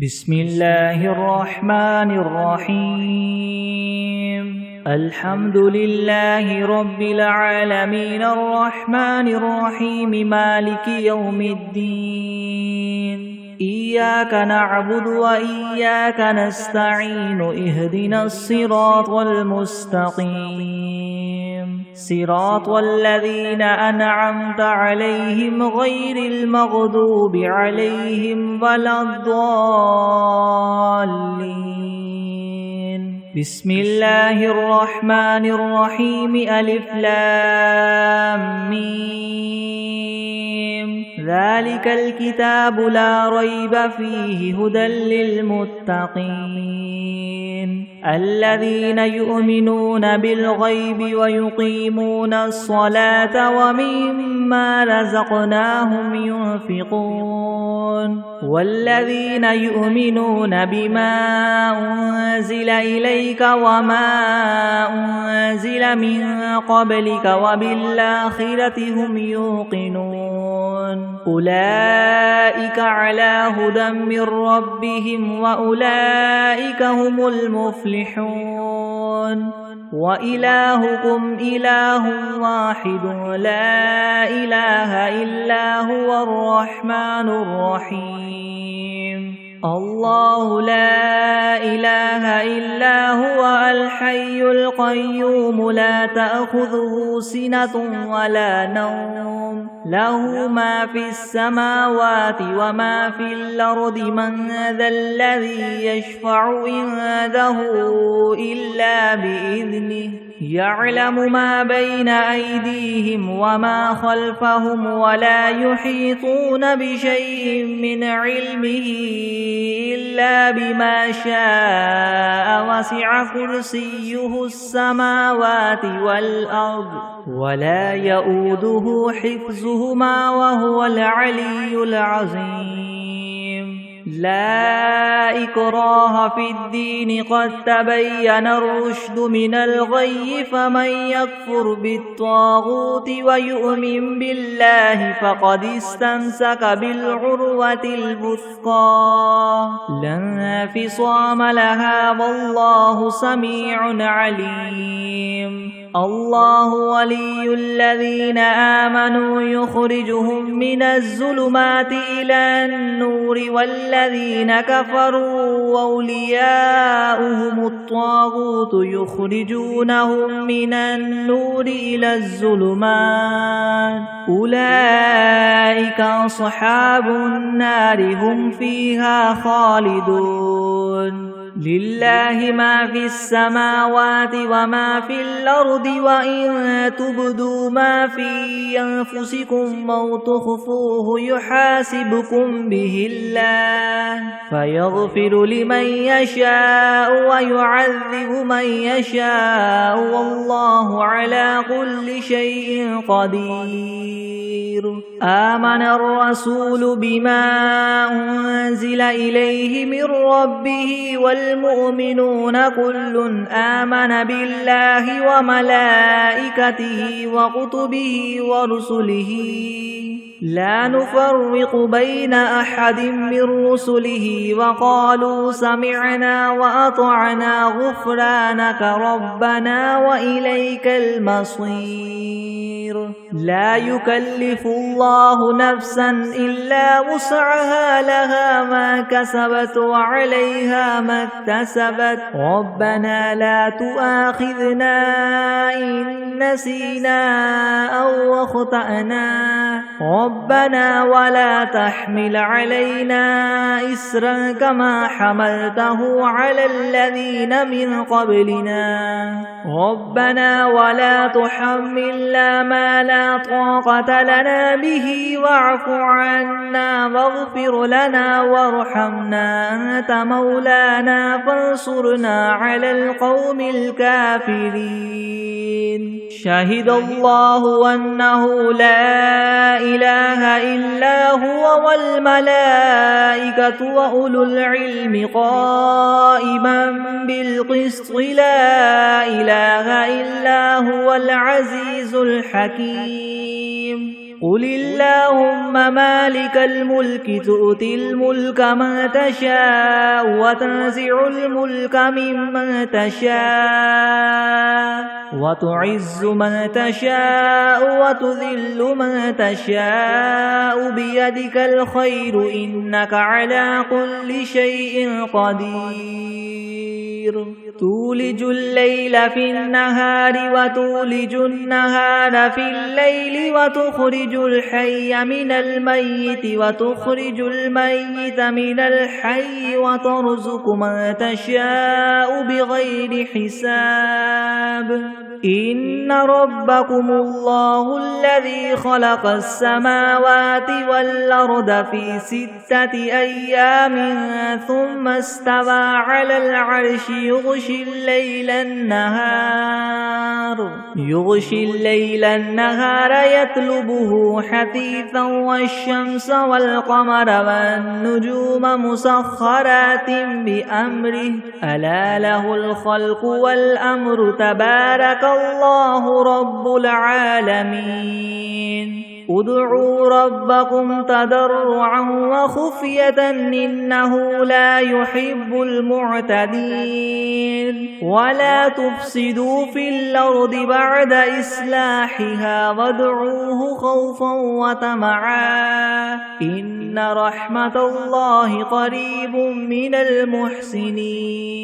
بسم الله الرحمن الرحيم الحمد لله رب العالمين الرحمن الرحيم مالك يوم الدين إياك نعبد وإياك نستعين اهدنا الصراط المستقيم صراط الذين أنعمت عليهم غير المغضوب عليهم ولا الضالين بسم الله الرحمن الرحيم ألف لام ميم ذلك الكتاب لا ريب فيه هدى للمتقين الذين يؤمنون بالغيب ويقيمون الصلاة ومما رزقناهم ينفقون والذين يؤمنون بما أنزل إليك وما أنزل من قبلك وبالآخرة هم يوقنون أولئك على هدى من ربهم وأولئك هم المفلحون وإلهكم إله واحد لا إله إلا هو الرحمن الرحيم الله لا إله إلا هو الحي القيوم لا تأخذه سنة ولا نوم له ما في السماوات وما في الأرض من ذا الذي يشفع عنده إلا بإذنه يعلم ما بين أيديهم وما خلفهم ولا يحيطون بشيء من علمه إلا بما شاء وسع كرسيه السماوات والأرض ولا يؤوده حفظهما وهو العلي العظيم لا إكراه في الدين قد تبين الرشد من الغي فمن يكفر بالطاغوت ويؤمن بالله فقد استمسك بالعروة الوثقى لا انفصام لها والله سميع عليم الله ولي الذين آمنوا يخرجهم من الظلمات إلى النور والذين كفروا أولياؤهم الطاغوت يخرجونهم من النور إلى الظلمات أولئك أصحاب النار هم فيها خالدون لله ما في السماوات وما في الأرض وإن تبدوا ما في أنفسكم أو تخفوه يحاسبكم به الله فيغفر لمن يشاء ويعذب من يشاء والله على كل شيء قدير آمن الرسول بما أنزل إليه من ربه والمؤمنون كل آمن بالله وملائكته وكتبه ورسله لا نفرق بين أحد من رسله وقالوا سمعنا وأطعنا غفرانك ربنا وإليك المصير لا يكلف الله نفسا إلا وسعها لها ما كسبت وعليها ما اكتسبت ربنا لا تؤاخذنا إن نسينا أو أخطأنا ربنا ولا تحمل علينا إسرا كما حملته على الذين من قبلنا ربنا ولا تحملنا ما لا طاقة لنا به واعف عنا واغفر لنا وارحمنا أنت مولانا فانصرنا على القوم الكافرين شهد الله أنه لا إله إلا هو والملائكة وأولو العلم قائما بالقسط لا إله إلا هو العزيز الحكيم قل اللهم مالك الملك تؤتي الملك من تشاء وتنزع الملك ممن تشاء وتعز من تشاء وتذل من تشاء بيدك الخير إنك على كل شيء قدير تولج الليل في النهار وتولج النهار في الليل وتخرج الحي من الميت وتخرج الميت من الحي وترزق من تشاء بغير حساب إن ربكم الله الذي خلق السماوات والأرض في 6 أيام ثم استوى على العرش يغشي الليل النهار يطلبه حثيثا والشمس والقمر والنجوم مسخرات بأمره ألا له الخلق والأمر تبارك الله رب العالمين ادعوا ربكم تضرعا وخفية إنه لا يحب المعتدين ولا تفسدوا في الأرض بعد إصلاحها وادعوه خوفا وطمعا إن رحمة الله قريب من المحسنين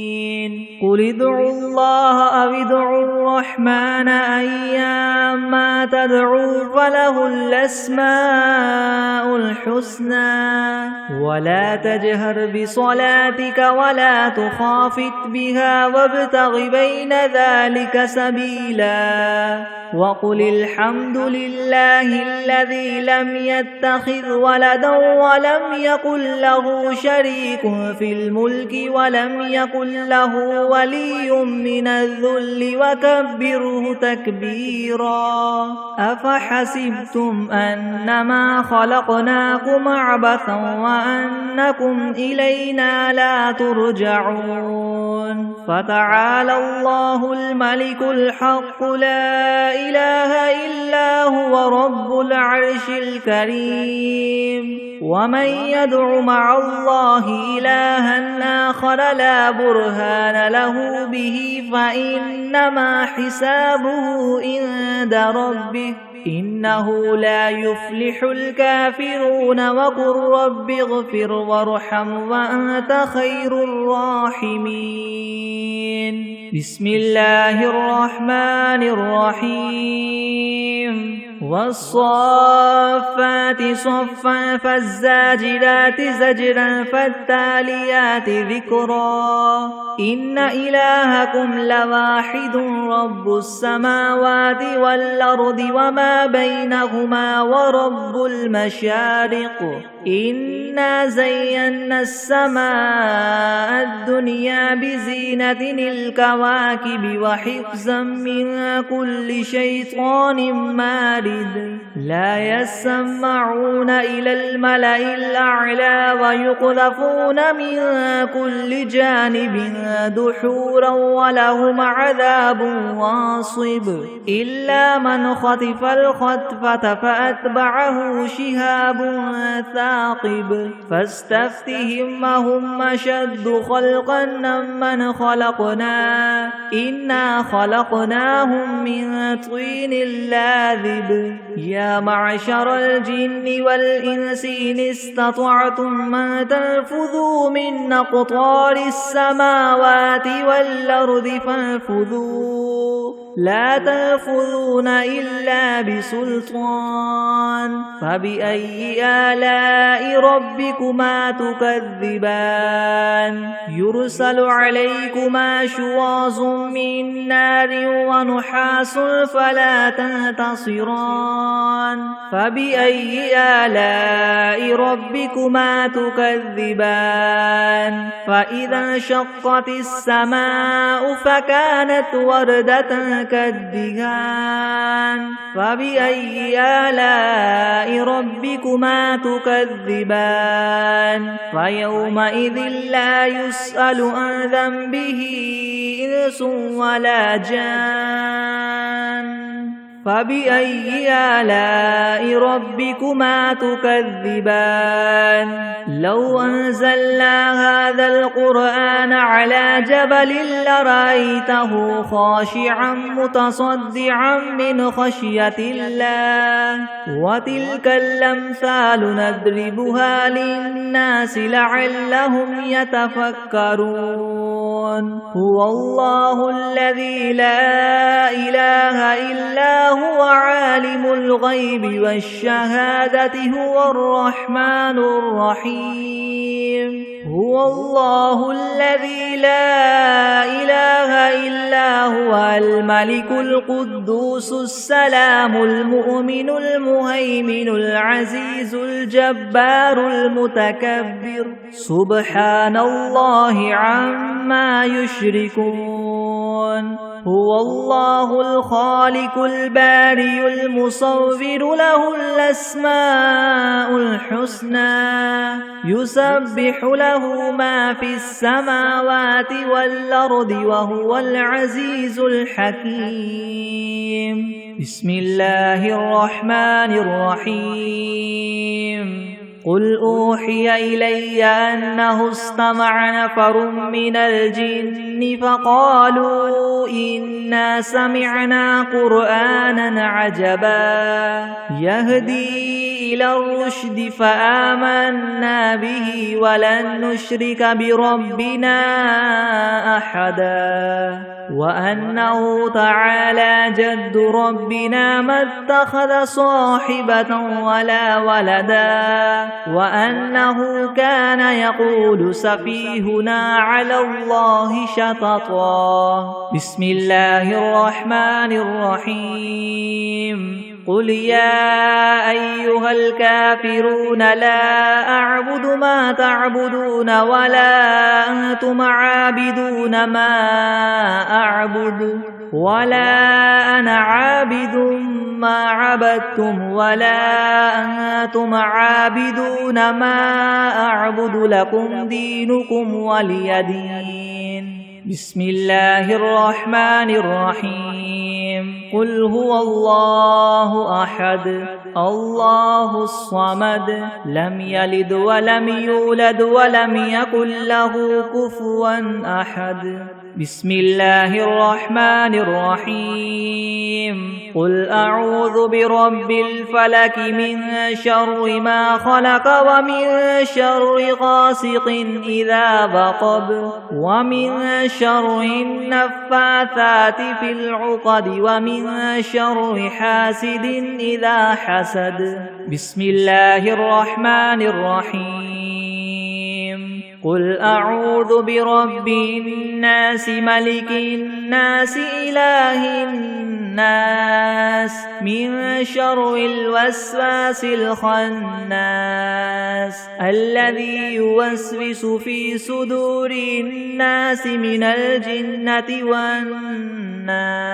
قل ادعوا الله أو ادعوا الرحمن أيما تدعوا فله الأسماء الحسنى ولا تجهر بصلاتك ولا تخافت بها وابتغ بين ذلك سبيلا وقل الحمد لله الذي لم يتخذ ولدا ولم يكن له شريك في الملك ولم يكن له ولي من الذل وكبره تكبيرا أفحسبتم أنما خلقناكم عبثا وأنكم إلينا لا ترجعون فتعالى الله الملك الحق لا إله إلا هو رب العرش الكريم ومن يدع مع الله إلها آخر لا برهان له به فإنما حسابه عند ربه إنه لا يفلح الكافرون وقل رب اغفر وارحم وأنت خير الراحمين بسم الله الرحمن الرحيم والصافات صفا فالزاجرات زجرا فالتاليات ذكرا إن إلهكم لواحد رب السماوات والأرض وما بينهما ورب المشارق إنا زينا السماء الدنيا بزينة الكواكب وحفظا من كل شيطان مارد لا يسمعون إلى الملأ الأعلى ويقذفون من كل جانب دحورا ولهم عذاب واصب إلا من خطف الخطفة فأتبعه شهاب ثاقب فاستفتهم هم أشد خلقا ممن خلقنا إنا خلقناهم من طين لاذب يا معشر الجن والإنس إن استطعتم أن تنفذوا من أقطار السماوات والأرض فانفذوا لا تنفذون إلا بسلطان فبأي آلاء ربكما تكذبان يرسل عليكما شواظ من نار ونحاس فلا تنتصران فبأي آلاء ربكما تكذبان فإذا انشقت السماء فكانت وردة كالدهان فبأي آلاء ربكما تكذبان فيومئذ لا يسأل عن ذنبه إنس ولا جان فبأي آلاء ربكما تكذبان لو أنزلنا هذا القرآن على جبل لرأيته خاشعا متصدعا من خشية الله وتلك الأمثال نضربها للناس لعلهم يتفكرون هو الله الذي لا إله إلا هو عالم الغيب والشهادة هو الرحمن الرحيم هو الله الذي لا إله إلا هو الملك القدوس السلام المؤمن المهيمن العزيز الجبار المتكبر سبحان الله عما يشركون هو الله الخالق البارئ المصور له الأسماء الحسنى يسبح له ما في السماوات والأرض وهو العزيز الحكيم بسم الله الرحمن الرحيم قل أوحي إلي أنه استمع نفر من الجن فقالوا إنا سمعنا قرآنا عجبا يهدي إلى الرشد فآمنا به ولن نشرك بربنا أحدا وأنه تعالى جد ربنا ما اتخذ صاحبة ولا ولدا وأنه كان يقول سفيهنا على الله شططا بسم الله الرحمن الرحيم قل يا أيها الكافرون لا أعبد ما تعبدون ولا أنتم عابدون ما أعبد ولا أنا عابد ما عبدتم ولا أنتم عابدون ما أعبد لكم دينكم ولي دين بسم الله الرحمن الرحيم قل هو الله أحد الله الصمد لم يلد ولم يولد ولم يكن له كفوا أحد بسم الله الرحمن الرحيم قل أعوذ برب الفلك من شر ما خلق ومن شر غاسق إذا وقب ومن شر النفاثات في العقد ومن شر حاسد إذا حسد بسم الله الرحمن الرحيم قل أعوذ برب الناس ملك الناس إله الناس من شر الوسواس الخناس الذي يوسوس في صدور الناس من الجنة والناس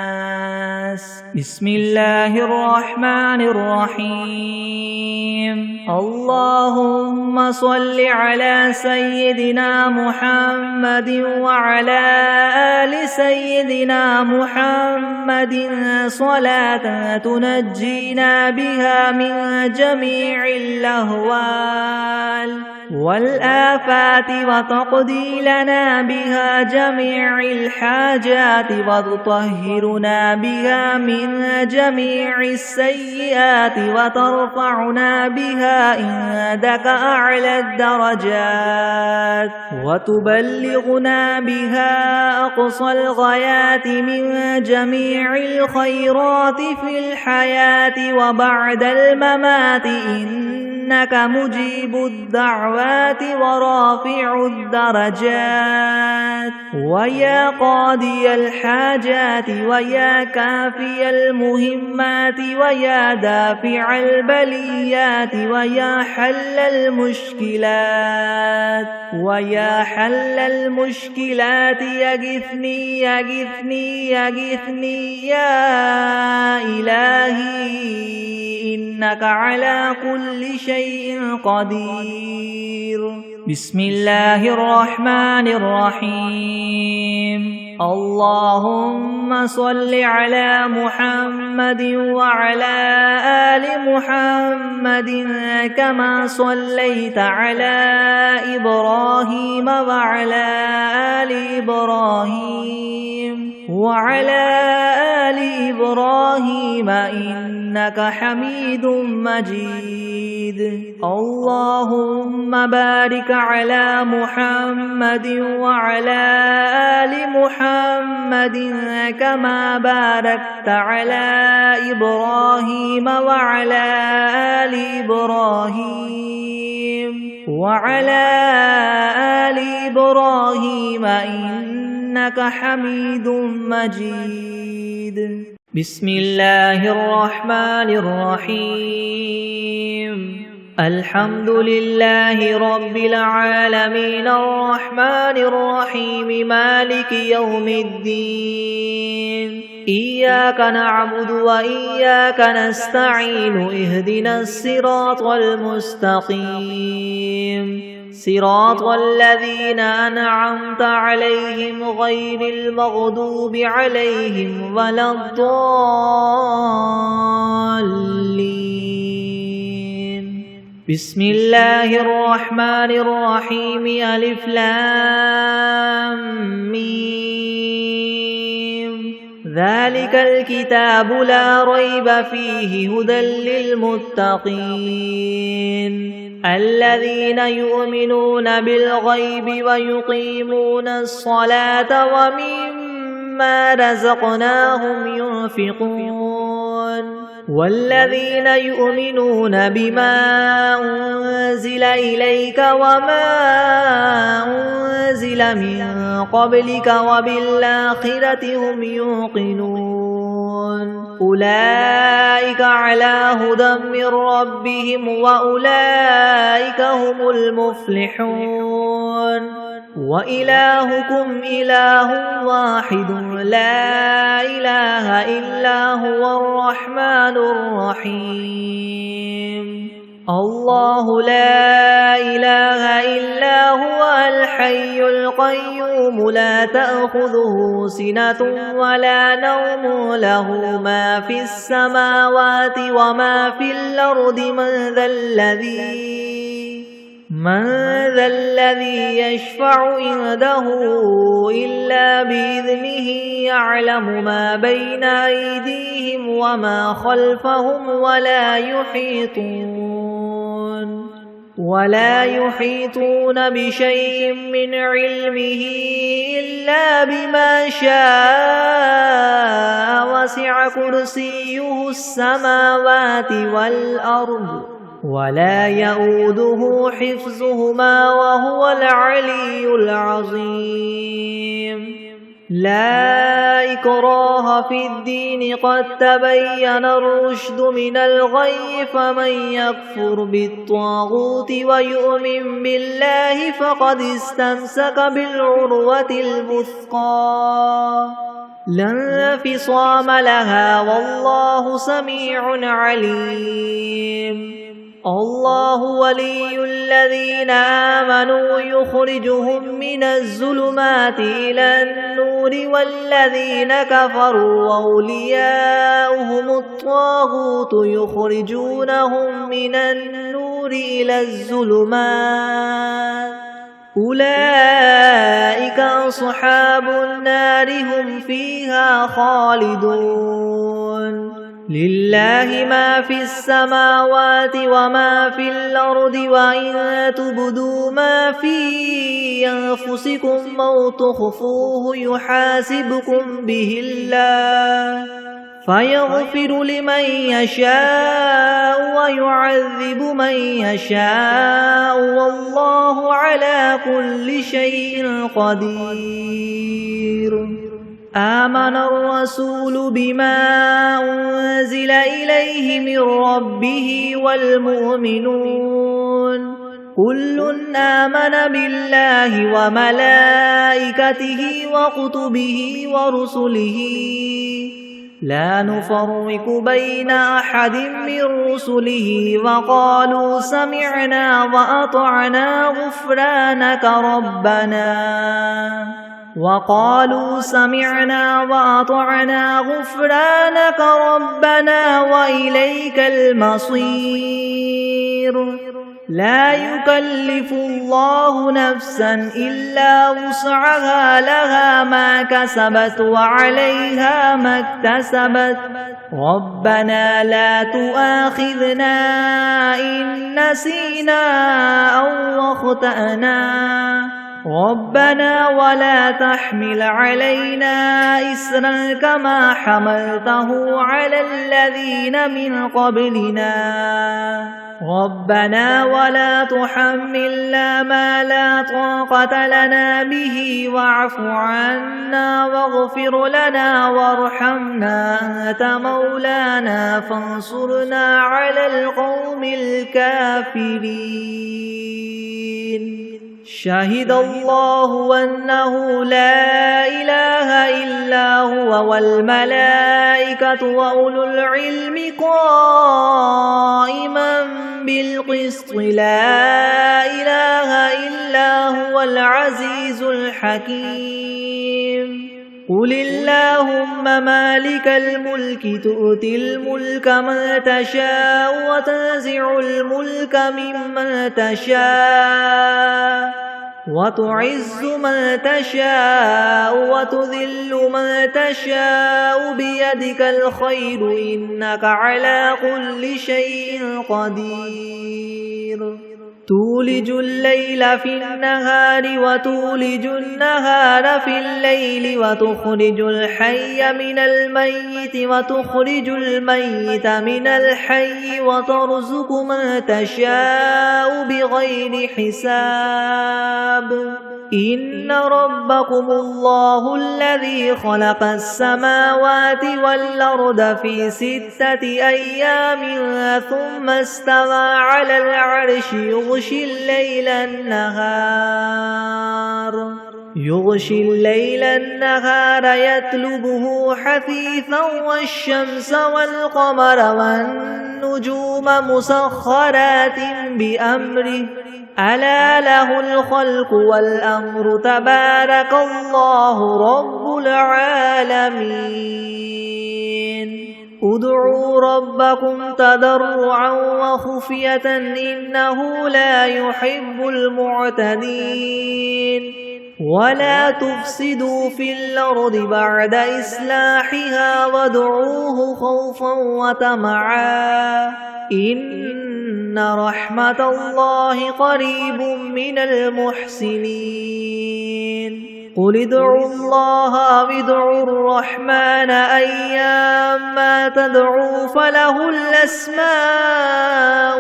بسم الله الرحمن الرحيم اللهم صل على سيدنا محمد وعلى آل سيدنا محمد صلاة تنجينا بها من جميع الأهوال والآفات وتقضي لنا بها جميع الحاجات وتطهرنا بها من جميع السيئات وترفعنا بها عندك أعلى الدرجات وتبلغنا بها أقصى الغايات من جميع الخيرات في الحياة وبعد الممات إنك مجيب الدعوات ورافع الدرجات ويا قاضي الحاجات ويا كافي المهمات ويا دافع البليات ويا حل المشكلات ويا حل المشكلات يغثني يغثني يغثني يا إلهي إنك على كل شيء قدير بسم الله الرحمن الرحيم اللهم صل على محمد وعلى آل محمد كما صليت على إبراهيم وعلى آل إبراهيم إنك حميد مجيد اللهم بارك على محمد وعلى آل محمد كما باركت على إبراهيم وعلى آل إبراهيم إنك حميد مجيد بسم الله الرحمن الرحيم الحمد لله رب العالمين الرحمن الرحيم مالك يوم الدين إياك نعبد وإياك نستعين اهدنا الصراط المستقيم صراط الذين أنعمت عليهم غير المغضوب عليهم ولا الضالين بسم الله الرحمن الرحيم ألف لام ميم ذلك الكتاب لا ريب فيه هدى للمتقين الذين يؤمنون بالغيب ويقيمون الصلاة ومما رزقناهم ينفقون والذين يؤمنون بما أنزل إليك وما أنزل من قبلك وبالآخرة هم يوقنون أولئك على هدى من ربهم وأولئك هم المفلحون وإلهكم إله واحد لا إله إلا هو الرحمن الرحيم الله لا إله إلا هو الحي القيوم لا تأخذه سنة ولا نوم له ما في السماوات وما في الأرض من ذا الذي يشفع عنده إلا بإذنه يعلم ما بين أيديهم وما خلفهم ولا يحيطون بشيء من علمه إلا بما شاء وسع كرسيه السماوات والأرض ولا يؤوده حفظهما وهو العلي العظيم لا إكراه في الدين قد تبين الرشد من الغي فمن يكفر بالطاغوت ويؤمن بالله فقد استمسك بالعروة الوثقى لا انفصام لها والله سميع عليم الله ولي الذين آمنوا يخرجهم من الظلمات إلى النور والذين كفروا أولياؤهم الطاغوت يخرجونهم من النور إلى الظلمات أولئك أصحاب النار هم فيها خالدون لله ما في السماوات وما في الأرض وإن تبدوا ما في أنفسكم أو تخفوه يحاسبكم به الله فيغفر لمن يشاء ويعذب من يشاء والله على كل شيء قدير آمن الرسول بما أنزل إليه من ربه والمؤمنون كل آمن بالله وملائكته وكتبه ورسله لا نفرق بين أحد من رسله وقالوا سمعنا وأطعنا غفرانك ربنا وإليك المصير لا يكلف الله نفسا إلا وسعها لها ما كسبت وعليها ما اكتسبت ربنا لا تؤاخذنا إن نسينا أو أخطأنا ربنا ولا تحمل علينا إسرا كما حملته على الذين من قبلنا ربنا ولا تحملنا ما لا طاقة لنا به واعف عنا واغفر لنا وارحمنا أنت مولانا فانصرنا على القوم الكافرين شهد الله أنه لا إله إلا هو والملائكة وأولو العلم قائما بالقسط لا إله إلا هو العزيز الحكيم قل اللهم مالك الملك تؤتي الملك من تشاء وتنزع الملك ممن تشاء وتعز من تشاء وتذل من تشاء بيدك الخير إنك على كل شيء قدير تولج الليل في النهار وتولج النهار في الليل وتخرج الحي من الميت وتخرج الميت من الحي وترزق من تشاء بغير حساب إن ربكم الله الذي خلق السماوات والأرض في 6 أيام ثم استوى على العرش يغشي الليل النهار يطلبه حثيثا والشمس والقمر والنجوم مسخرات بأمره ألا له الخلق والأمر تبارك الله رب العالمين ادعوا ربكم تضرعا وخفية إنه لا يحب المعتدين ولا تفسدوا في الأرض بعد إصلاحها وادعوه خوفا وطمعا إن رحمة الله قريب من المحسنين قل ادعوا الله وادعوا الرحمن أيما تدعوا فله الأسماء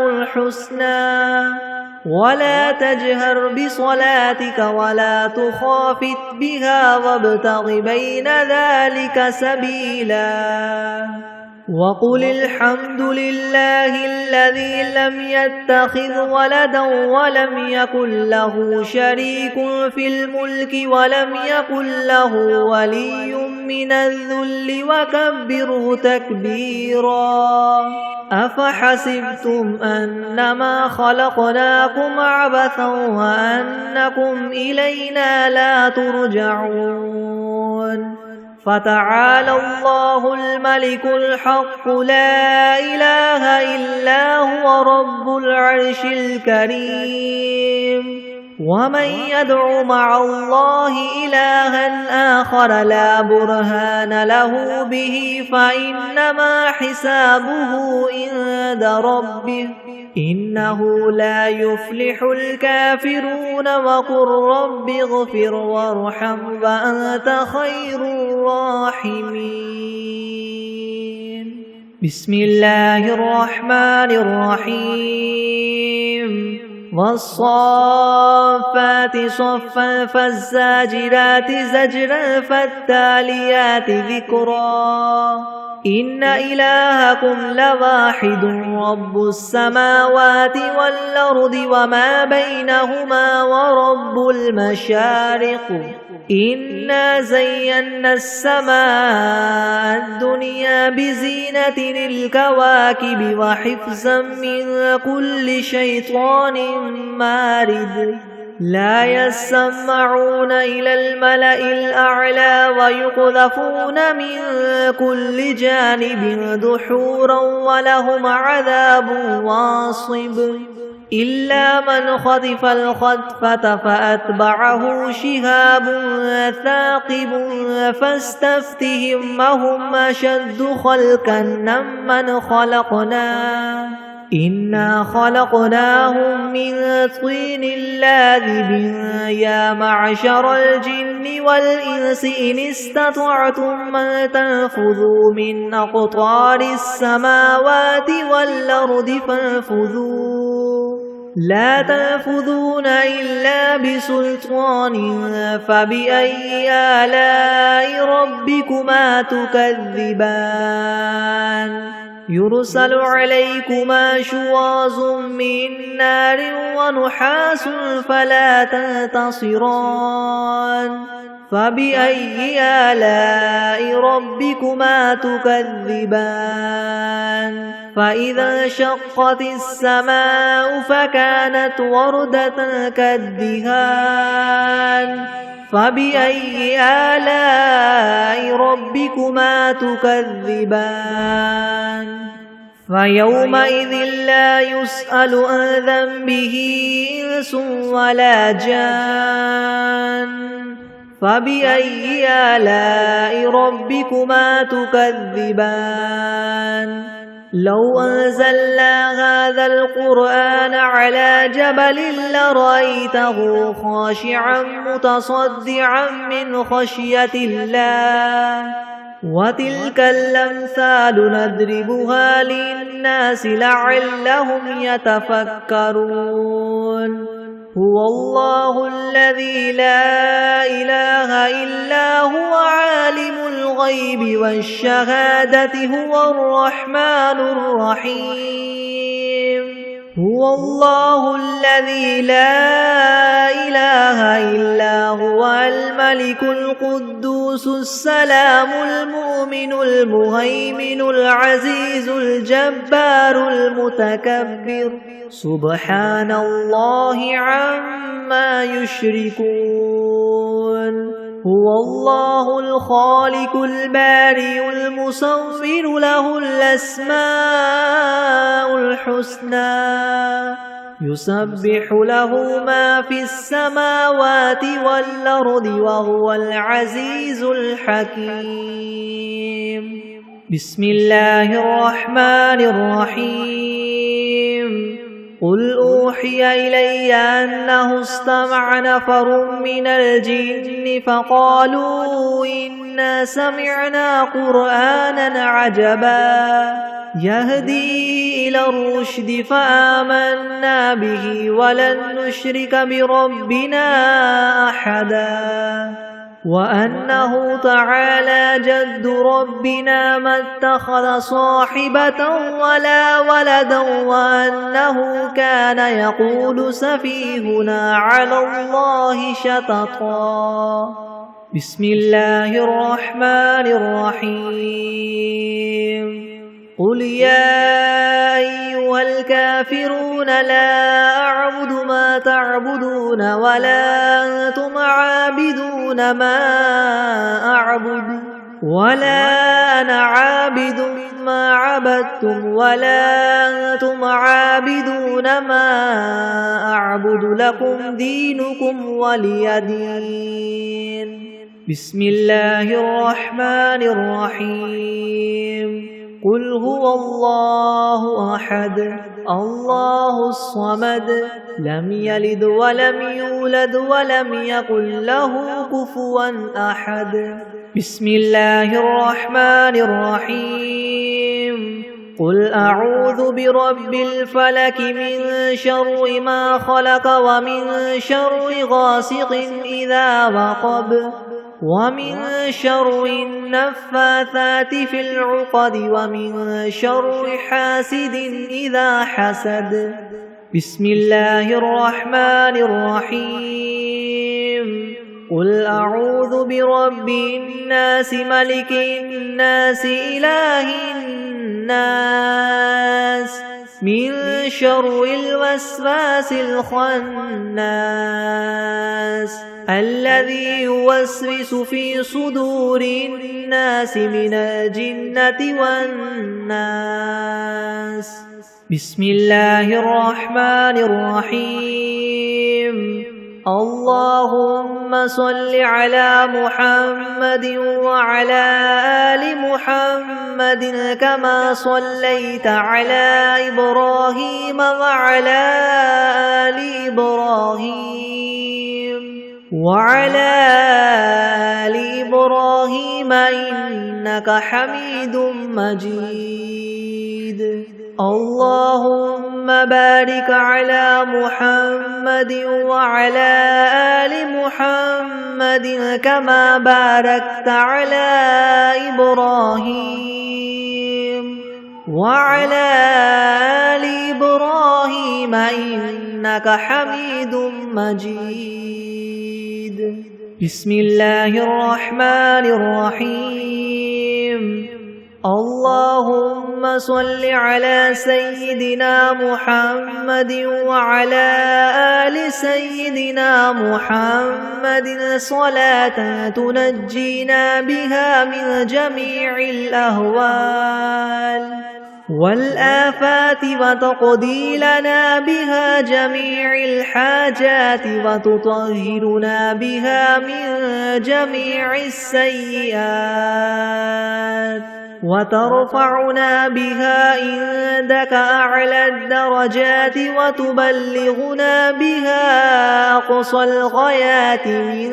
الحسنى ولا تجهر بصلاتك ولا تخافت بها وابتغ بين ذلك سبيلا وقل الحمد لله الذي لم يتخذ ولدا ولم يكن له شريك في الملك ولم يكن له ولي من الذل وكبره تكبيرا أفحسبتم أنما خلقناكم عبثا وأنكم إلينا لا ترجعون فتعالى الله الملك الحق لا إله إلا هو رب العرش الكريم ومن يدع مع الله إلها آخر لا برهان له به فإنما حسابه عند ربه إنه لا يفلح الكافرون وقل رب اغفر وارحم وأنت خير الراحمين بسم الله الرحمن الرحيم والصافات صفا فالزاجرات زجرا فالتاليات ذكرا إن إلهكم لواحد رب السماوات والأرض وما بينهما ورب المشارق إنا زينا السماء الدنيا بزينة الكواكب وحفظا من كل شيطان مارد لا يسمعون إلى الملأ الأعلى ويقذفون من كل جانب دحورا ولهم عذاب واصب إلا من خطف الخطفة فأتبعه شهاب ثاقب فاستفتهم أهم أشد خلقا ممن خلقنا إنا خلقناهم من طين لاذب يا معشر الجن والإنس إن استطعتم أن تنفذوا من أقطار السماوات والأرض فانفذوا لا تنفذون إلا بسلطان فبأي آلاء ربكما تكذبان يرسل عليكما شواظ من نار ونحاس فلا تنتصران فبأي آلاء ربكما تكذبان فإذا انشقت السماء فكانت وردة كالدهان فبأي آلاء ربكما تكذبان فيومئذ لا يسأل عن ذنبه إنس ولا جان فبأي آلاء ربكما تكذبان لو أنزلنا هذا القرآن على جبل لرأيته خاشعا متصدعا من خشية الله وتلك الأمثال نضربها للناس لعلهم يتفكرون هو الله الذي لا إله إلا هو عالم الغيب والشهادة هو الرحمن الرحيم هو الله الذي لا إله إلا هو الملك القدوس السلام المؤمن المهيمن العزيز الجبار المتكبر سبحان الله عما يشركون هو الله الخالق البارئ المصور له الأسماء الحسنى يسبح له ما في السماوات والأرض وهو العزيز الحكيم بسم الله الرحمن الرحيم قل أوحي إلي أنه استمع نفر من الجن فقالوا إنا سمعنا قرآنا عجبا يهدي إلى الرشد فآمنا به ولن نشرك بربنا أحدا وأنه تعالى جد ربنا ما اتخذ صاحبة ولا ولدا وأنه كان يقول سفيهنا على الله شططا بسم الله الرحمن الرحيم قل يا أيها الكافرون لا أعبد ما تعبدون ولا أنتم عابدون ما أعبد ولا أنا عابد ما عبدتم ولا أنتم عابدون ما أعبد لكم دينكم ولي دين بسم الله الرحمن الرحيم قل هو الله أحد الله الصمد لم يلد ولم يولد ولم يكن له كفوا أحد بسم الله الرحمن الرحيم قل أعوذ برب الفلك من شر ما خلق ومن شر غاسق إذا وقب ومن شر النفاثات في العقد ومن شر حاسد إذا حسد. بسم الله الرحمن الرحيم. قل أعوذ برب الناس ملك الناس إله الناس من شر الوسواس الخناس الذي يوسوس في صدور الناس من الجنة والناس. بسم الله الرحمن الرحيم. اللهم صل على محمد وعلى آل محمد كما صليت على إبراهيم وعلى آل إبراهيم إنك حميد مجيد. اللهم بارك على محمد وعلى آل محمد كما باركت على إبراهيم وعلى آل إبراهيم إنك حميد مجيد. بسم الله الرحمن الرحيم. اللهم صل على سيدنا محمد وعلى آل سيدنا محمد صلاة تنجينا بها من جميع الأهوال والآفات وتقضي لنا بها جميع الحاجات وتطهرنا بها من جميع السيئات وترفعنا بها عندك أعلى الدرجات وتبلغنا بها أقصى الغايات من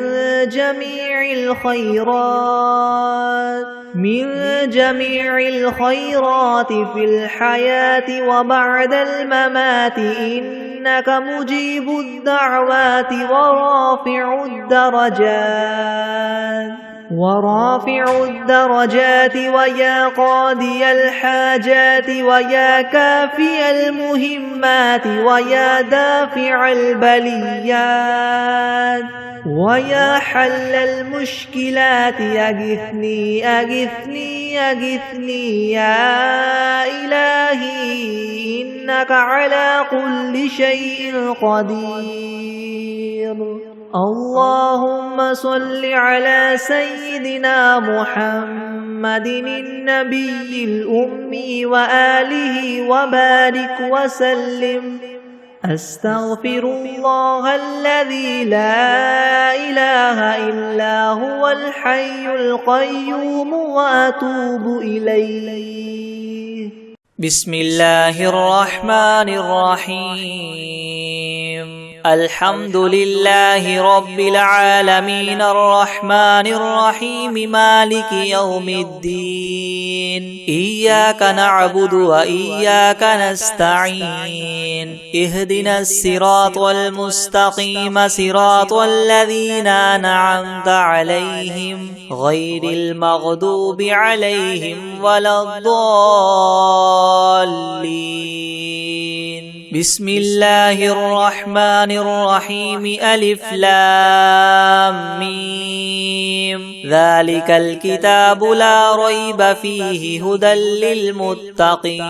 جميع الخيرات في الحياة وبعد الممات إنك مجيب الدعوات ورافع الدرجات ويا قاضي الحاجات ويا كافي المهمات ويا دافع البليات ويا حل المشكلات أغثني أغثني أغثني يا إلهي إنك على كل شيء قدير. اللهم صل على سيدنا محمد النبي الأمي وآله وبارك وسلم. أستغفر الله الذي لا إله إلا هو الحي القيوم وأتوب إليه. بسم الله الرحمن الرحيم. الحمد لله رب العالمين الرحمن الرحيم مالك يوم الدين. إياك نعبد وإياك نستعين. اهدنا الصراط المستقيم صراط الذين أنعمت عليهم غير المغضوب عليهم ولا الضالين. بسم الله الرحمن الرحيم. ألف لام ميم. ذلك الكتاب لا ريب فيه هدى للمتقين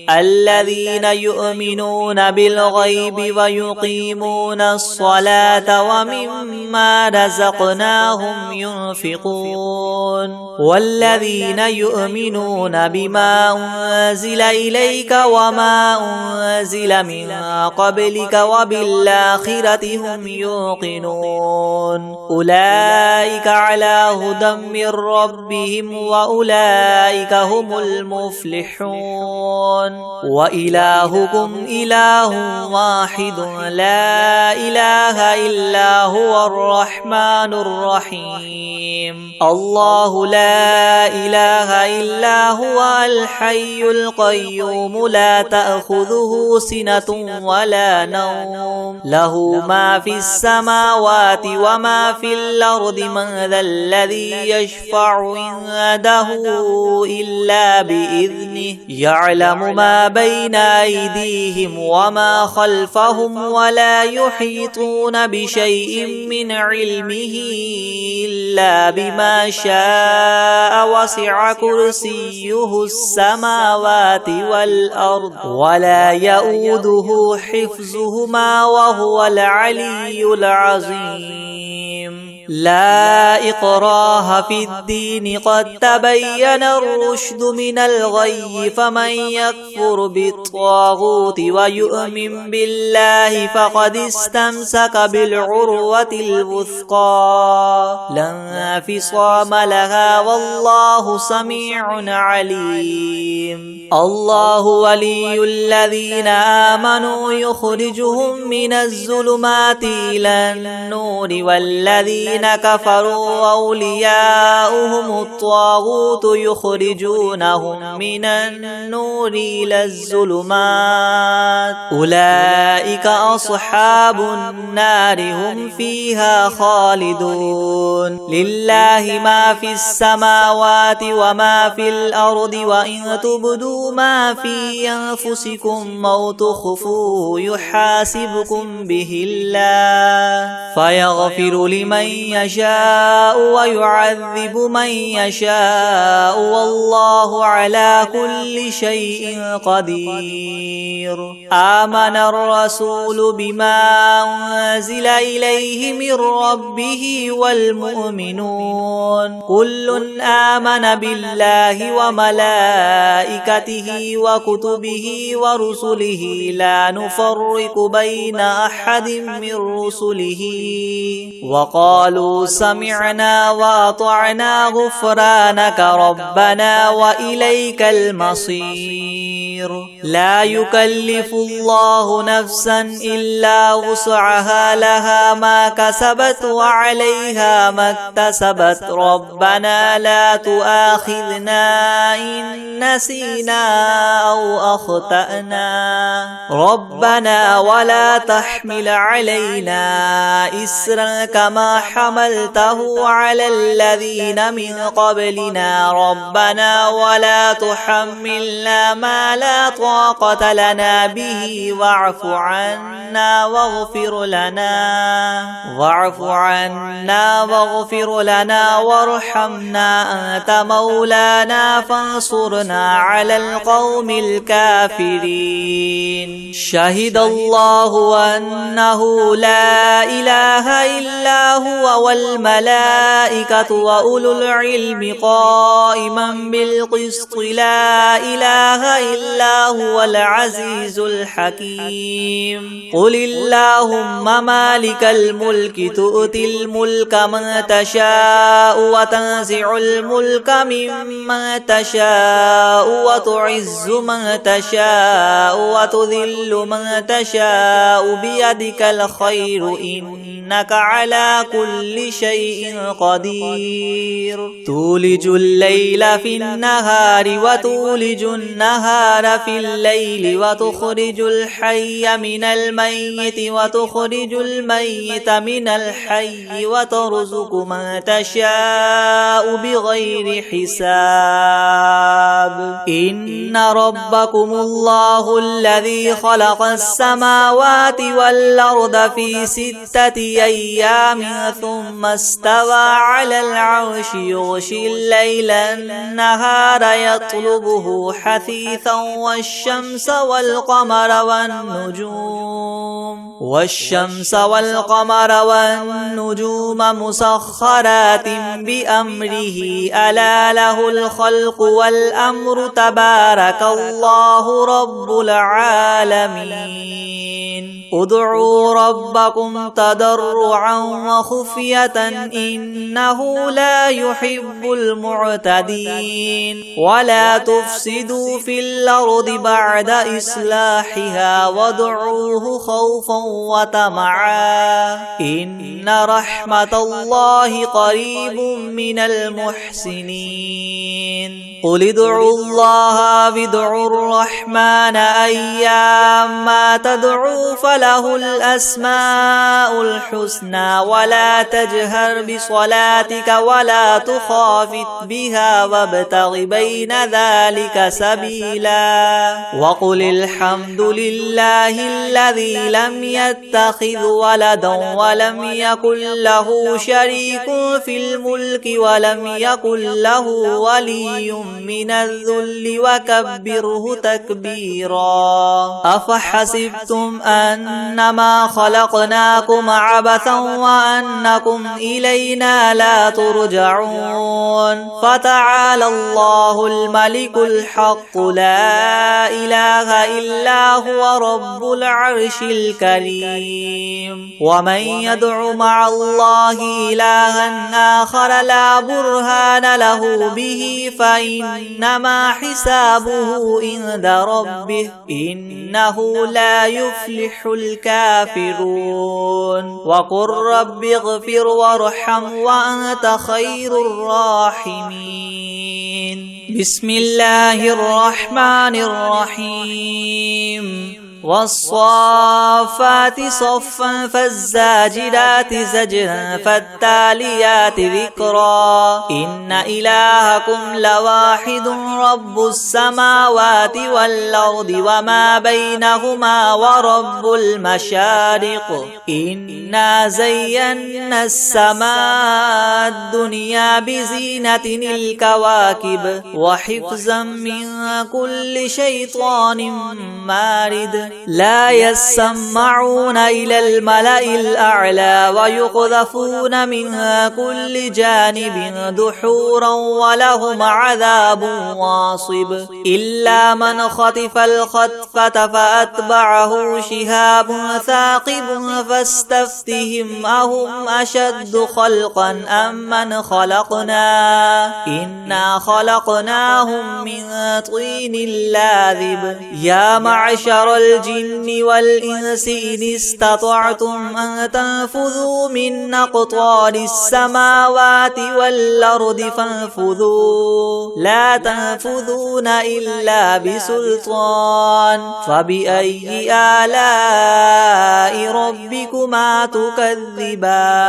الذين يؤمنون بالغيب ويقيمون الصلاة ومما رزقناهم ينفقون والذين يؤمنون بما أنزل إليك وما أنزل من قبلك وبالآخرة هم يوقنون. أولئك على هدى من ربهم وأولئك هم المفلحون وإلهكم إله واحد لا إله إلا هو الرحمن الرحيم الله لا إله إلا هو الحي القيوم لا تأخذه سنة ولا نوم له ما في السماوات وما في الأرض من ذا الذي يشفع عنده إلا بإذنه يعلم ما بين أيديهم وما خلفهم ولا يحيطون بشيء من علمه إلا بما شاء وسع كرسيه السماوات والأرض ولا يؤوده حفظهما وهو العلي العظيم لا إكراه في الدين قد تبين الرشد من الغي فمن يكفر بالطاغوت ويؤمن بالله فقد استمسك بالعروة الوثقى لا انفصام لها والله سميع عليم الله ولي الذين آمنوا يخرجهم من الظلمات إلى النور والذين كفروا أولياؤهم الطاغوت يخرجونهم من النور إلى الظلمات أولئك أصحاب النار هم فيها خالدون لله ما في السماوات وما في الأرض وإن تبدوا ما في أنفسكم أو تخفوه يحاسبكم به الله فيغفر لمن يشاء ويعذب من يشاء والله على كل شيء قدير آمن الرسول بما أنزل إليه من ربه والمؤمنون كل آمن بالله وملائكته وكتبه ورسله لا نفرق بين أحد من رسله وقالوا سمعنا وأطعنا غفرانك ربنا وإليك المصير لا يكلف الله نفسا إلا وسعها لها ما كسبت وعليها ما اكتسبت ربنا لا تؤاخذنا إن نسينا أو أخطأنا ربنا ولا تحمل علينا إسرا كما حملته على الذين من قبلنا ربنا ولا تحملنا ما لا طاقة لنا به واعف عنا واغفر لنا وارحمنا أنت مولانا فانصرنا على القوم الكافرين شهد الله أنه لا إله إلا هو والملائكة وأولو العلم قائما بالقسط لا إله إلا هو العزيز الحكيم قل اللهم مالك الملك تؤتي الملك من تشاء وتنزع الملك ممن تشاء وتعز من تشاء وتذل من تشاء بيدك الخير إنك على كل شيء قدير تولج الليل في النهار وتولج النهار في الليل وتخرج الحي من الميت وتخرج الميت من الحي وترزق من تشاء بغير حساب إن ربكم الله الذي خلق السماوات والأرض في 6 أيام ثم استوى على العرش يغشي الليل النهار يطلبه حثيثا والشمس والقمر والنجوم مسخرات بأمره ألا له الخلق والأمر تبارك الله رب العالمين ادعوا ربكم تضرعا تضرعا وخفية إنه لا يحب المعتدين ولا تفسدوا في الأرض بعد إصلاحها وادعوه خوفا وطمعا إن رحمة الله قريب من المحسنين قل ادعوا الله وادعوا الرحمن أيما تدعوا فله الأسماء الحسنى ولا تجهر بصلاتك ولا تخافت بها وابتغ بين ذلك سبيلا وقل الحمد لله الذي لم يتخذ ولدا ولم يكن له شريك في الملك ولم يكن له ولي من الذل وكبره تكبيرا أفحسبتم أنما خلقناكم عبثا وأنكم إلينا لا ترجعون فتعالى الله الملك الحق لا إله إلا هو رب العرش الكريم ومن يدع مع الله إلها آخر لا برهان له به فإنما حسابه عند ربه إنه لا يفلح الكافرون وقل رب اغفر وارحم وأنت خير الراحمين بسم الله الرحمن الرحيم والصافات صفا فالزاجرات زجرا فالتاليات ذكرا إن إلهكم لواحد رب السماوات والأرض وما بينهما ورب المشارق إنا زينا السماء الدنيا بزينة الكواكب وحفظا من كل شيطان مارد لا يسمعون إلى الملأ الأعلى ويقذفون منها كل جانب دحورا ولهم عذاب واصب إلا من خطف الخطفة فأتبعه شهاب ثاقب فاستفتهم أهم أشد خلقا أم من خلقنا إنا خلقناهم من طين لاذب يا معشر الجن والإنس إن استطعتم أن تنفذوا من أقطار السماوات والأرض فانفذوا لا تنفذون إلا بسلطان فبأي آلاء ربكما تكذبان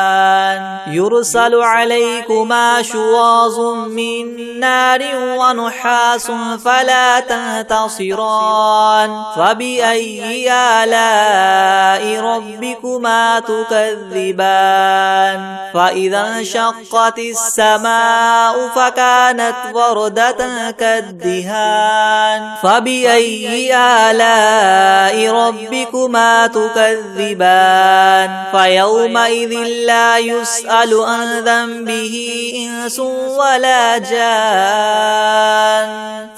يرسل عليكما شواظ من نار ونحاس فلا تنتصران فبأي آلاء ربكما تكذبان فإذا انشقت السماء فكانت وردة كالدهان فبأي آلاء ربكما تكذبان فيومئذ لا يسأل عن ذنبه إنس ولا جان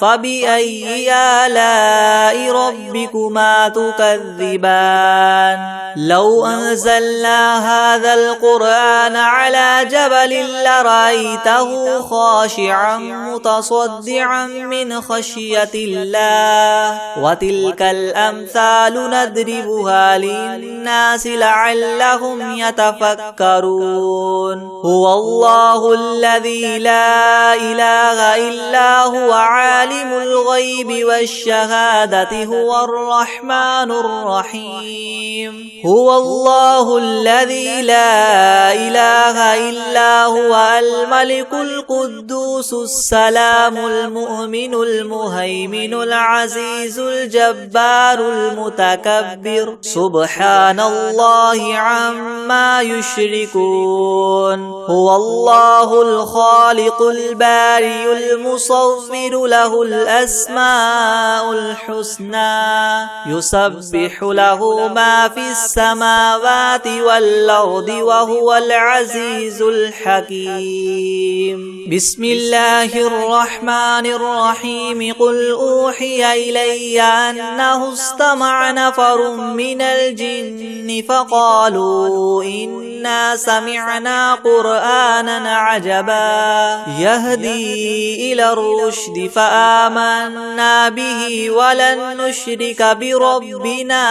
فبأي آلاء ربكما تكذبان لو أنزلنا هذا القرآن على جبل لرأيته خاشعا متصدعا من خشية الله وتلك الأمثال نضربها للناس لعلهم يتفكرون هو الله الذي لا إله إلا هو عالم الغيب والشهادة هو الرحمن الرحيم هو الله الذي لا إله إلا هو الملك القدوس السلام المؤمن المهيمن العزيز الجبار المتكبر سبحان الله عما يشركون هو الله الخالق البارئ المصور له الأسماء الحسنى يسبح له ما في السماوات والأرض وهو العزيز الحكيم بسم الله الرحمن الرحيم قل أوحي إلي أنه استمع نفر من الجن فقالوا إنا إنا سمعنا قرآنا عجبا يهدي إلى الرشد فآمنا به ولن نشرك بربنا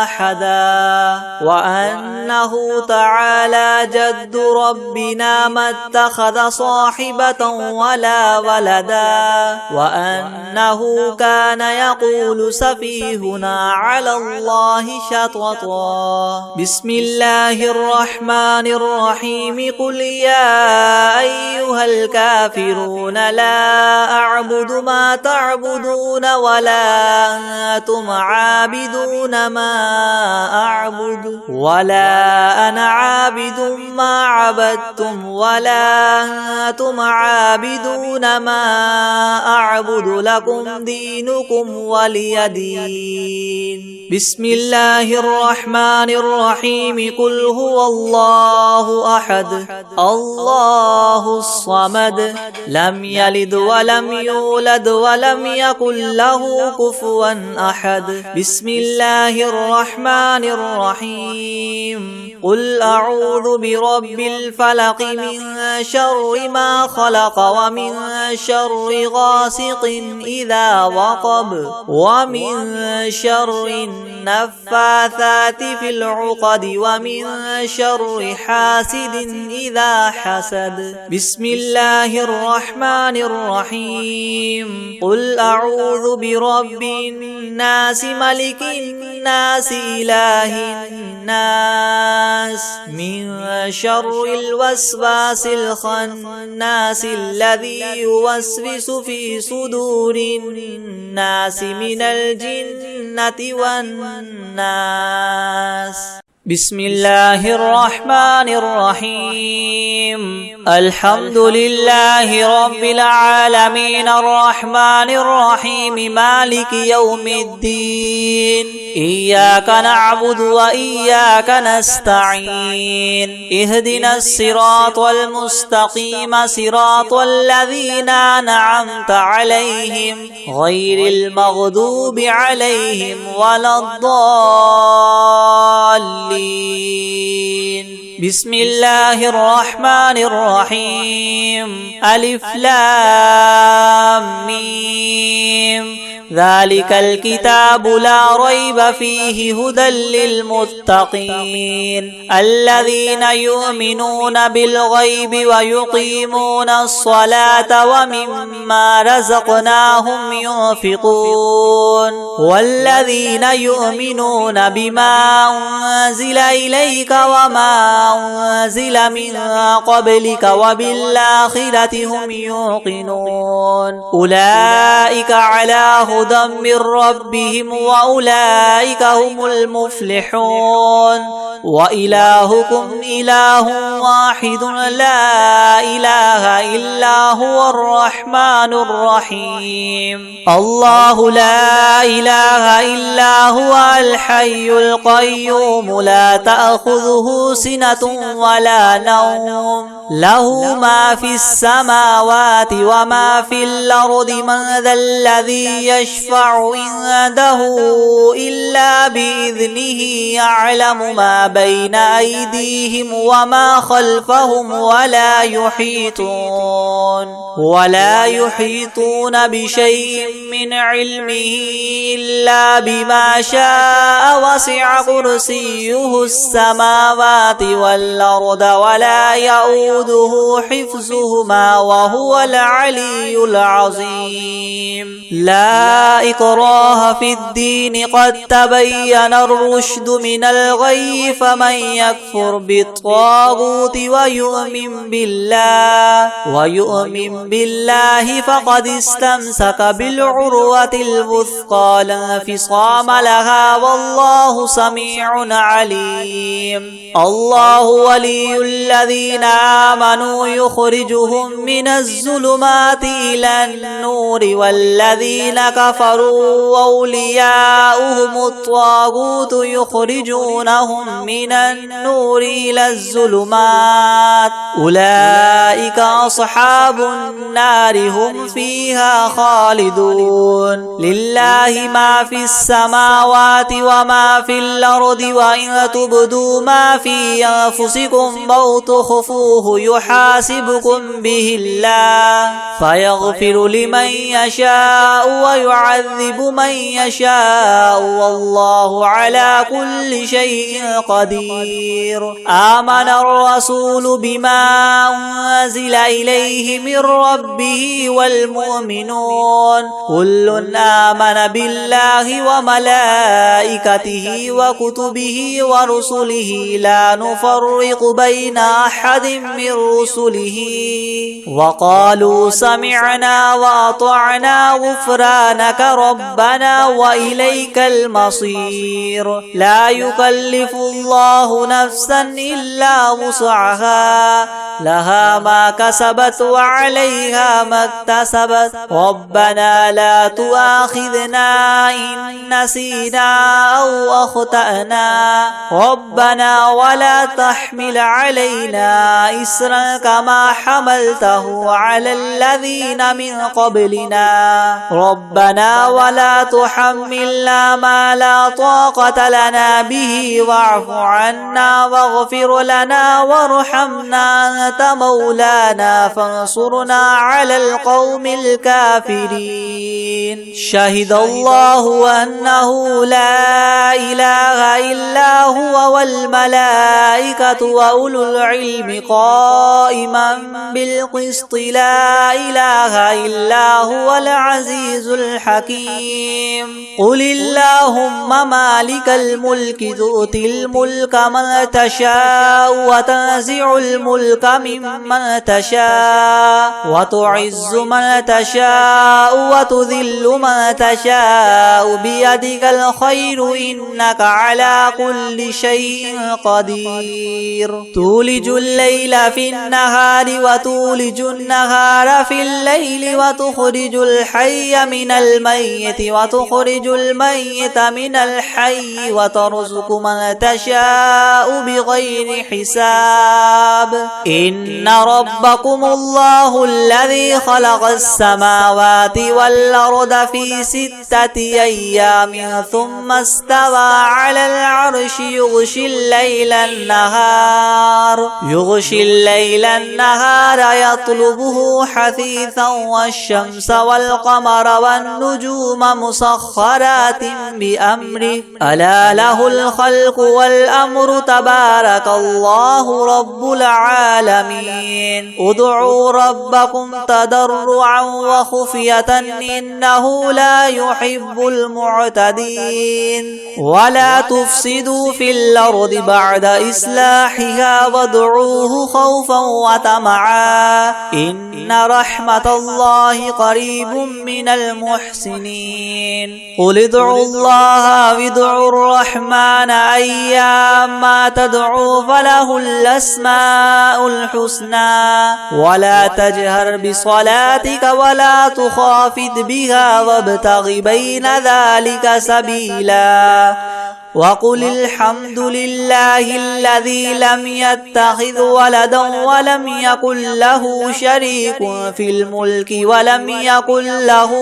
أحدا وأنه تعالى جد ربنا ما اتخذ صاحبة ولا ولدا وأنه كان يقول سفيهنا على الله شططا بسم الله الرحمن الرحيم قل يا أيها الكافرون لا أعبد ما تعبدون ولا أنتم عابدون ما أعبد ولا أنا عابد ما عبدتم ولا أنتم عابدون ما أعبد لكم دينكم ولي دين بسم الله الرحمن الرحيم قل هو الله أحد الله الصمد لم يلد ولم يولد ولم يكن له كفوا أحد بسم الله الرحمن الرحيم قل أعوذ برب الفلق من شر ما خلق ومن شر غاسق إذا وقب ومن شر النفاثات في العقد ومن شر حاسد إذا حسد بسم الله الرحمن الرحيم قل أعوذ برب الناس ملك الناس إله الناس من شر الوسواس الخناس الذي يوسوس في صدور الناس من الجنة والناس بسم الله الرحمن الرحيم الحمد لله رب العالمين الرحمن الرحيم مالك يوم الدين إياك نعبد وإياك نستعين اهدنا الصراط المستقيم صراط الذين أنعمت عليهم غير المغضوب عليهم ولا الضالين بسم الله الرحمن الرحيم ألف لام ميم ذلك الكتاب لا ريب فيه هدى للمتقين الذين يؤمنون بالغيب ويقيمون الصلاة ومما رزقناهم ينفقون والذين يؤمنون بما أنزل إليك وما أنزل من قبلك وبالآخرة هم يوقنون أولئك على هدى من ربهم وأولئك هم المفلحون وإلهكم إله واحد لا إله إلا هو الرحمن الرحيم الله لا إله إلا هو الحي القيوم لا تأخذه سنة ولا نوم له ما في السماوات وما في الأرض من ذا الذي يشفع عنده إلا بإذنه يعلم ما بين أيديهم وما خلفهم ولا يحيطون بشيء من علمه إلا بما شاء وسع كرسيه السماوات والأرض ولا يؤوده حفظهما وهو العلي العظيم لا إكراه في الدين قد تبين الرشد من الغي فمن يكفر بالطاغوت ويؤمن بالله فقد استمسك بالعروة الوثقى لا انفصام لها والله سميع عليم الله ولي الذين آمنوا يخرجهم من الظلمات إلى النور والذين كفروا أولياؤهم الطاغوت يخرجونهم من النور إلى الظلمات أولئك أصحاب النار هم فيها خالدون لله ما في السماوات وما في الأرض وإن تبدوا ما في أنفسكم أو تخفوه يحاسبكم به الله فيغفر لمن يشاء ويعذب من يشاء والله على كل شيء قدير. آمن الرسول بما أنزل إليه من ربه والمؤمنون كل آمن بالله وملائكته وكتبه ورسله لا نفرق بين أحد من رسله وقالوا سمعنا وأطعنا غفرانك ربنا وإليك المصير. لا يكلف الله نفسا إلا وسعها لها ما كسبت وعليها ما اكتسبت ربنا لا تؤاخذنا إن نسينا أو أخطأنا ربنا ولا تحمل علينا إسرا كما حملته على الذين من قبلنا ربنا ولا تحملنا ما لا طاقة لنا به واعف عنا واغفر لنا وارحمنا أنت مولانا فانصرنا على القوم الكافرين. شهد الله أنه لا إله إلا هو والملائكة وأولو العلم قائما بالقسط لا إله إلا هو العزيز الحكيم. قل اللهم مالك الملك تؤتي الملك من تشاء وتنزع الملك ممن تشاء وتعز من تشاء وتذل من تشاء بيدك الخير إنك على كل شيء قدير. تولج الليل في النهار وتولج النهار في الليل وتخرج الحي من الميت وتخرج الميت من الحي وترزق من تشاء بغير حساب. إن ربكم الله الذي خلق السماوات والأرض في 6 أيام ثم استوى على العرش يغشي الليل النهار يطلبه حثيثا والشمس والقمر والنجوم مسخرات بأمره ألا له الخلق والأمر تبارك الله رب العالمين. ادعوا ربكم تضرعا وخفية إنه لا يحب المعتدين. ولا تفسدوا في الأرض بعد إصلاحها وادعوه خوفا وطمعا إن رحمة الله قريب من المحسنين. قل ادعوا الله وادعوا الرحمن أيما تدعوا فله الأسماء الحسنى ولا تجهر بصلاتك ولا تخافت بها وابتغ بين ذلك سبيلا. وقل الحمد لله الذي لم يتخذ ولدا ولم يكن له شريك في الملك ولم يكن له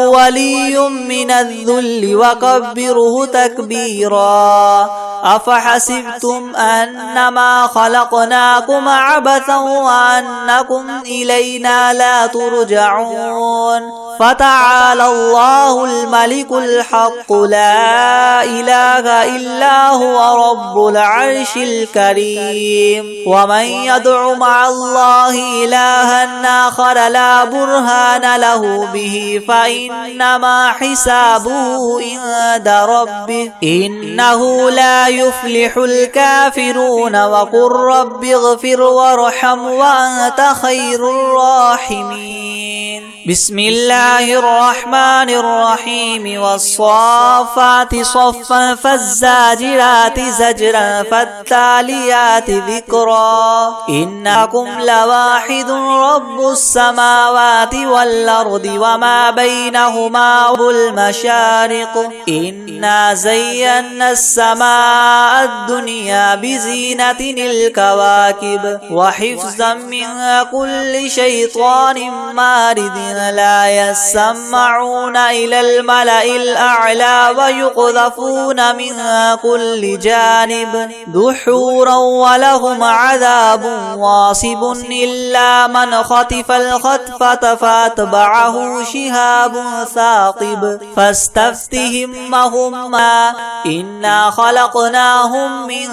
ولي من الذل وكبره تكبيرا. أفحسبتم أنما خلقناكم عبثا وأنكم إلينا لا ترجعون. فتعالى الله الملك الحق لا إله إلا هو رب العرش الكريم. ومن يدع مع الله إلها آخر لا برهان له به فإنما حسابه عند ربه إنه لا يفلح الكافرون. وقل رب اغفر وارحم وأنت خير الراحمين. بسم الله الرحمن الرحيم. والصافات صفا فالزاجرات زجرا فالتاليات ذكرا. إنكم لواحد رب السماوات والأرض وما بينهما المشارق. إنا زينا السماء الدنيا بزينة الكواكب وحفظا من كل شيطان مارد لا يسمعون إلى الملأ الأعلى ويقذفون من كل جانب دحورا ولهم عذاب واصب إلا من خطف الخطفة فاتبعه شهاب ثاقب فاستفتهم وهما إنا خلقناهم من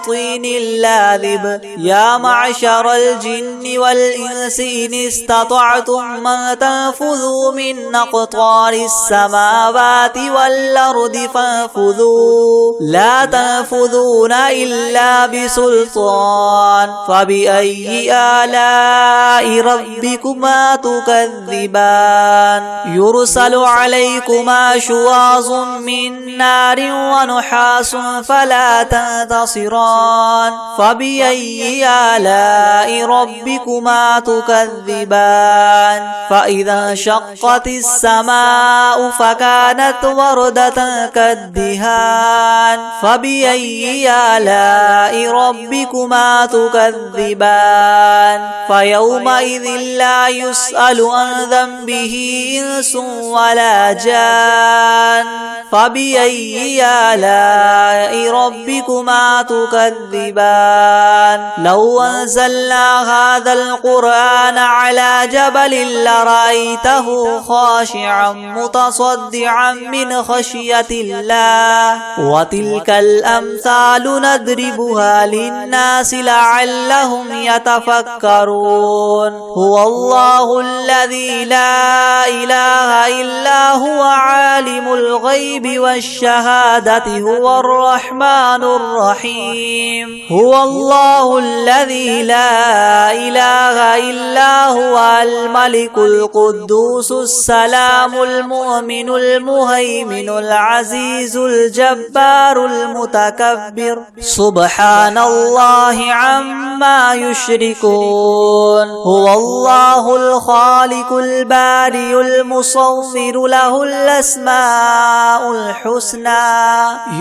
طين لاذب يا معشر الجن والإنس إن استطعتم من تنفذوا من أقطار السماوات والأرض فانفذوا لا تنفذون إلا بسلطان فبأي آلاء ربكما تكذبان يرسل عليكما شواظ من نار ونحاس فلا تنتصران فبأي آلاء ربكما تكذبان فإذا انشقت السماء فكانت وردة كالدهان فبأي آلاء ربكما تكذبان فيومئذ لا يسأل عن ذنبه إنس ولا جان فبأي آلاء ربكما تكذبان لو أنزلنا هذا القرآن على جبل لرأيته خاشعا متصدعا من خشية الله وتلك الأمثال نضربها للناس لعلهم يتفكرون هو الله الذي لا إله إلا هو عالم الغيب والشهادة هو الرحمن الرحيم هو الله الذي لا إله إلا هو الملك القدوس السلام المؤمن المهيمن العزيز الجبار المتكبر سبحان الله عما يشركون هو الله الخالق البارئ المصور له الأسماء الحسنى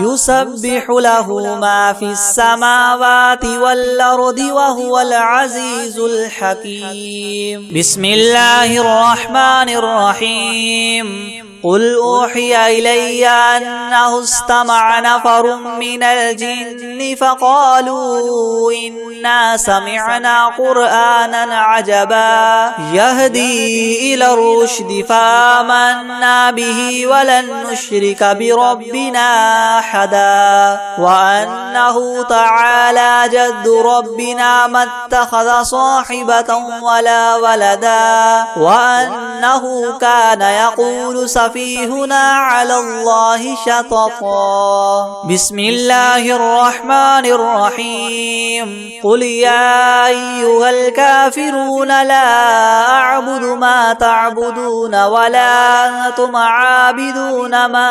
يسبح له ما في السماوات والأرض وهو العزيز الحكيم بسم الله الرحمن الرحيم قل أوحي إلي أنه استمع نفر من الجن فقالوا إنا سمعنا قرآنا عجبا يهدي إلى الرشد فآمنا به ولن نشرك بربنا أحدا وأنه تعالى جد ربنا ما اتخذ صاحبة ولا ولدا وأنه كان يقول سفيهنا على الله شططا بسم الله الرحمن الرحيم قل يا أيها الكافرون لا أعبد ما تعبدون ولا أنتم عابدون ما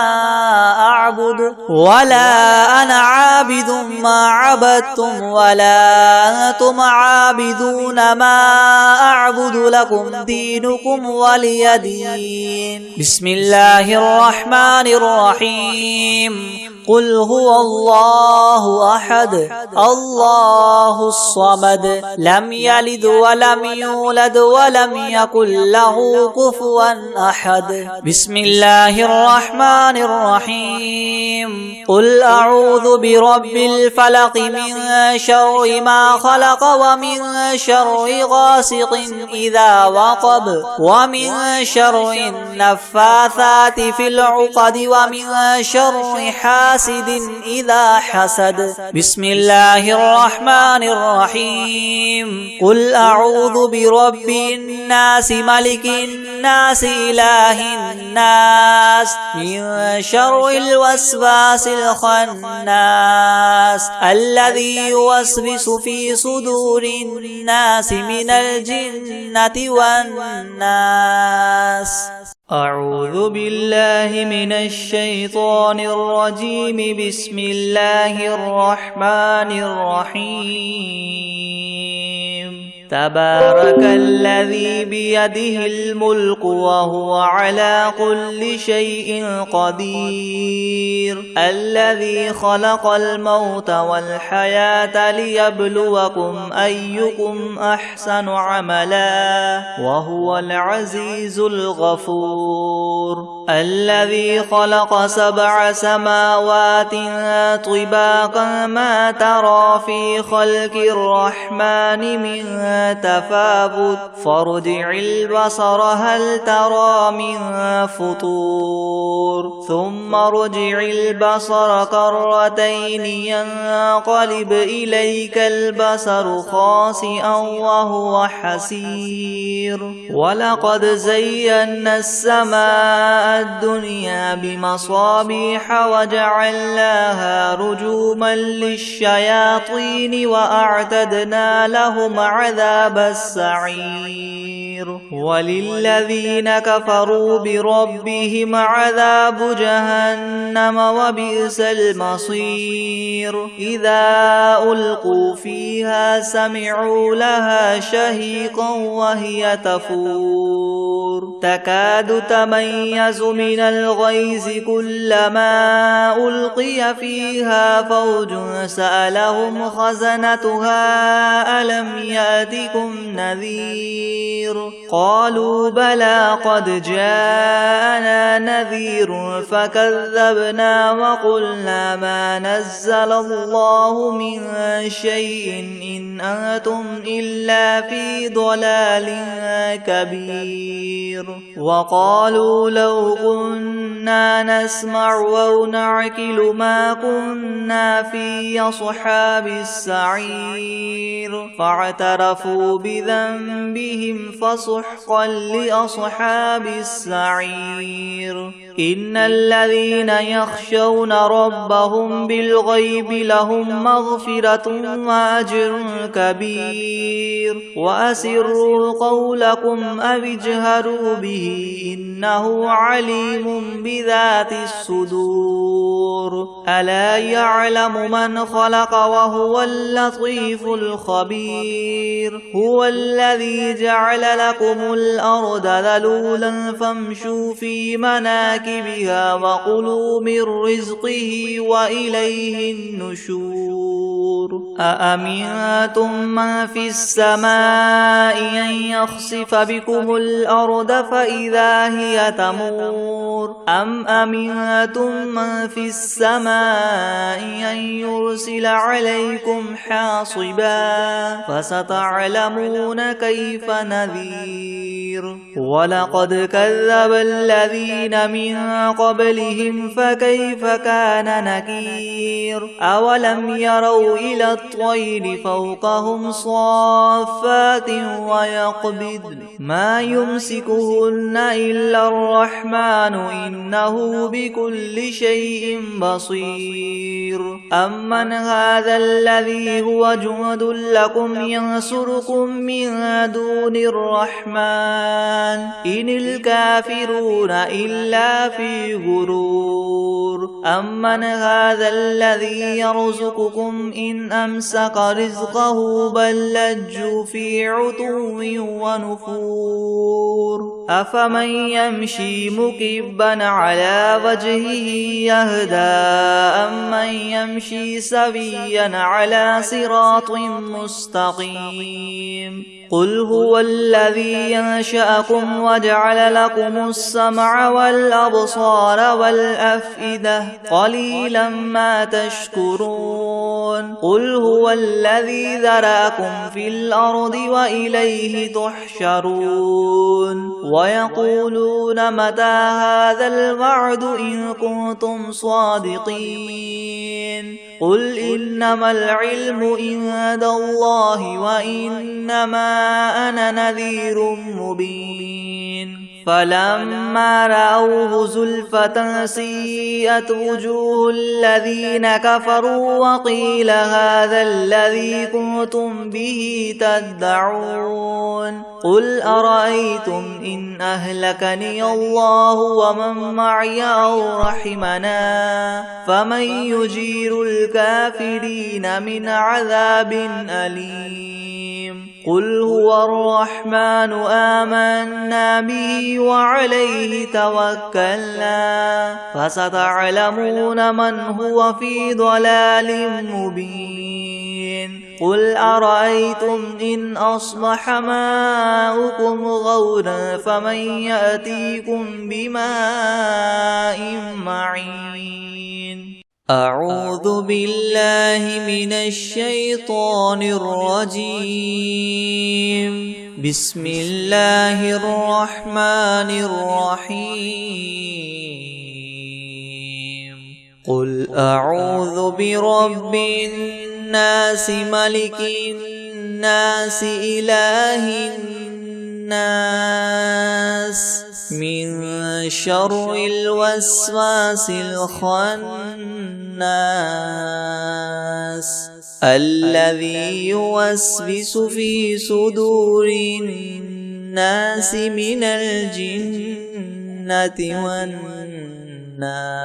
أعبد ولا أنا عابد ما عبدتم ولا أنتم عابدون ما أعبد لكم دينكم ولي دين بسم الله الرحمن الرحيم قل هو الله أحد الله الصمد لم يلد ولم يولد ولم يكن له كفوا أحد بسم الله الرحمن الرحيم قل أعوذ برب الفلق من شر ما خلق ومن شر غاسق إذا وقب ومن شر النفاثات في العقد ومن شر حاسد إذا حسد بسم الله الرحمن الرحيم قل أعوذ برب الناس ملك الناس إله الناس من شر الوسواس الخناس الذي يوسوس في صدور الناس من الجنة والناس أعوذ بالله من الشيطان الرجيم بسم الله الرحمن الرحيم تبارك الذي بيده الملك وهو على كل شيء قدير الذي خلق الموت والحياة ليبلوكم أيكم أحسن عملا وهو العزيز الغفور الذي خلق 7 سماوات طباقا ما ترى في خلق الرحمن من تفاوت فارجع البصر هل ترى من فطور ثم ارجع البصر كرتين ينقلب إليك البصر خاسئا وهو حسير ولقد زينا السماء الدنيا بمصابيح وجعلناها رجوما للشياطين وأعتدنا لهم عذاب السعير وللذين كفروا بربهم عذاب جهنم وبئس المصير إذا ألقوا فيها سمعوا لها شهيقا وهي تفور تكاد تميز من الغيظ كلما ألقي فيها فوج سألهم خزنتها ألم يأتكم نذير قالوا بلى قد جاءنا نذير فكذبنا وقلنا ما نزل الله من شيء إن أنتم إلا في ضلال كبير وقالوا لو كنا نسمع أو نعقل ما كنا في أصحاب السعير فاعترفوا بذنبهم فسحقا لأصحاب السعير إن الذين يخشون ربهم بالغيب لهم مغفرة وأجر كبير وأسروا قولكم أو اجهروا به إنه عليم بذات الصدور ألا يعلم من خلق وهو اللطيف الخبير هو الذي جعل لكم الأرض ذلولا فامشوا في مناكبها وكلوا من رزقه وإليه النشور أأمنتم من في السماء أن يخسف بكم الأرض فإذا هي تمور أم أمنتم من في السماء أن يرسل عليكم حاصبا فستعلمون كيف نذير ولقد كذب الذين من قبلهم فكيف كان نكير أولم يروا إلى الطير فوقهم صافات ويقبضن ما يمسكهن إلا الرحمن إنه بكل شيء بصير أمن هذا الذي هو جند لكم ينصركم من دون الرحمن إن الكافرون إلا في غرور أمن هذا الذي يرزقكم إن أمسك رزقه بل لجوا في عتو ونفور أفمن يمشي مكبا على وجهه يهدى أمن يمشي سويا على صراط مستقيم قل هو الذي ينشأكم وجعل لكم السمع والأبصار والأفئدة قليلا ما تشكرون قل هو الذي ذرأكم في الأرض وإليه تحشرون ويقولون متى هذا الوعد إن كنتم صادقين قل إنما العلم عند الله وإنما أنا نذير مبين فلما رأوه زلفة سيئت وجوه الذين كفروا وقيل هذا الذي كنتم به تدعون قل أرأيتم إن أهلكني الله ومن معي أو رحمنا فمن يجير الكافرين من عذاب أليم قل هو الرحمن آمنا به وعليه توكلنا فستعلمون من هو في ضلال مبين قل أرأيتم إن أصبح ماؤكم غورا فمن يأتيكم بماء معين أعوذ بالله من الشيطان الرجيم بسم الله الرحمن الرحيم قل أعوذ برب الناس ملك الناس إله الناس من شر الوسواس الخناس الذي يوسوس في صدور الناس من الجنة والناس